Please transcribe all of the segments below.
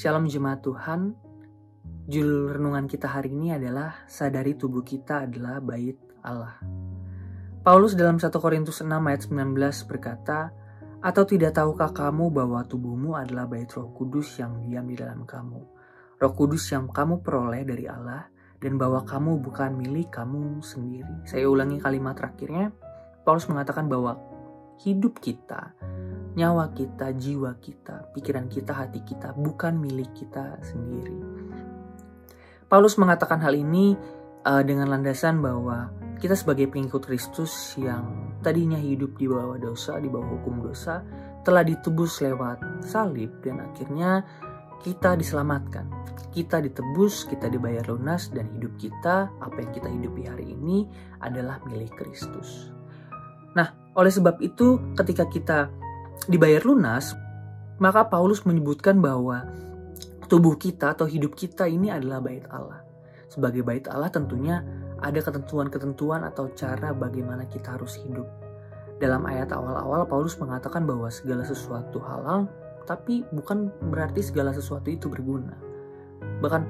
Shalom jemaat Tuhan. Judul renungan kita hari ini adalah sadari tubuh kita adalah bait Allah. Paulus dalam 1 Korintus 6 ayat 19 berkata, "Atau tidak tahukah kamu bahwa tubuhmu adalah bait Roh Kudus yang diam di dalam kamu? Roh Kudus yang kamu peroleh dari Allah, dan bahwa kamu bukan milik kamu sendiri." Saya ulangi kalimat terakhirnya. Paulus mengatakan bahwa hidup kita, nyawa kita, jiwa kita, pikiran kita, hati kita bukan milik kita sendiri. Paulus mengatakan hal ini dengan landasan bahwa kita sebagai pengikut Kristus yang tadinya hidup di bawah dosa, di bawah hukum dosa, telah ditebus lewat salib dan akhirnya kita diselamatkan. Kita ditebus, kita dibayar lunas, dan hidup kita, apa yang kita hidupi hari ini adalah milik Kristus. Nah, oleh sebab itu ketika kita dibayar lunas, maka Paulus menyebutkan bahwa tubuh kita atau hidup kita ini adalah bait Allah. Sebagai bait Allah tentunya ada ketentuan-ketentuan atau cara bagaimana kita harus hidup. Dalam ayat awal-awal Paulus mengatakan bahwa segala sesuatu halal, tapi bukan berarti segala sesuatu itu berguna. Bahkan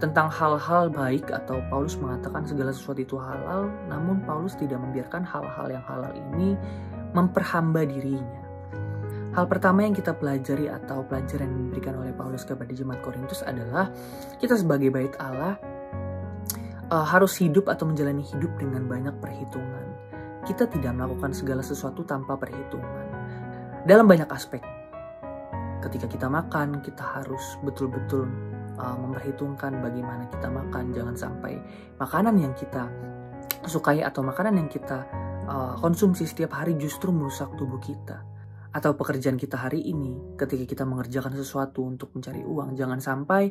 tentang hal-hal baik atau Paulus mengatakan segala sesuatu itu halal, namun Paulus tidak membiarkan hal-hal yang halal ini memperhamba dirinya. Hal pertama yang kita pelajari atau pelajaran yang diberikan oleh Paulus kepada jemaat Korintus adalah kita sebagai bait Allah harus hidup atau menjalani hidup dengan banyak perhitungan. Kita tidak melakukan segala sesuatu tanpa perhitungan. Dalam banyak aspek, ketika kita makan, kita harus betul-betul memperhitungkan bagaimana kita makan. Jangan sampai makanan yang kita sukai atau makanan yang kita konsumsi setiap hari justru merusak tubuh kita. Atau pekerjaan kita hari ini, ketika kita mengerjakan sesuatu untuk mencari uang, jangan sampai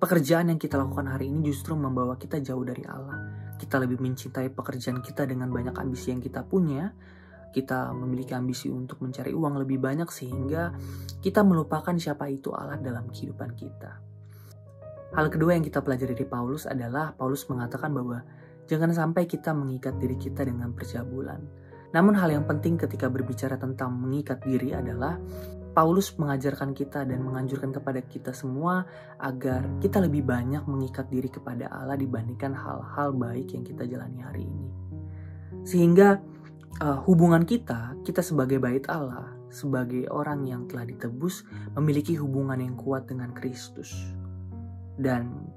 pekerjaan yang kita lakukan hari ini justru membawa kita jauh dari Allah. Kita lebih mencintai pekerjaan kita dengan banyak ambisi yang kita punya. Kita memiliki ambisi untuk mencari uang lebih banyak sehingga kita melupakan siapa itu Allah dalam kehidupan kita. Hal kedua yang kita pelajari dari Paulus adalah Paulus mengatakan bahwa jangan sampai kita mengikat diri kita dengan percabulan. Namun hal yang penting ketika berbicara tentang mengikat diri adalah Paulus mengajarkan kita dan menganjurkan kepada kita semua agar kita lebih banyak mengikat diri kepada Allah dibandingkan hal-hal baik yang kita jalani hari ini. Sehingga hubungan kita sebagai bait Allah, sebagai orang yang telah ditebus, memiliki hubungan yang kuat dengan Kristus. Dan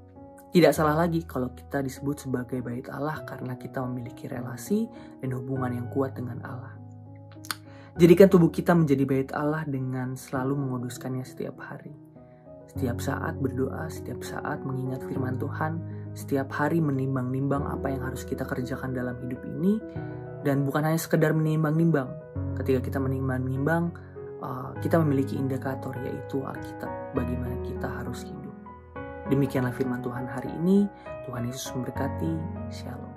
tidak salah lagi kalau kita disebut sebagai bait Allah karena kita memiliki relasi dan hubungan yang kuat dengan Allah. Jadikan tubuh kita menjadi bait Allah dengan selalu menguduskannya setiap hari. Setiap saat berdoa, setiap saat mengingat firman Tuhan, setiap hari menimbang-nimbang apa yang harus kita kerjakan dalam hidup ini. Dan bukan hanya sekedar menimbang-nimbang. Ketika kita menimbang-nimbang, kita memiliki indikator yaitu Alkitab, bagaimana kita harus hidup. Demikianlah firman Tuhan hari ini. Tuhan Yesus memberkati. Shalom.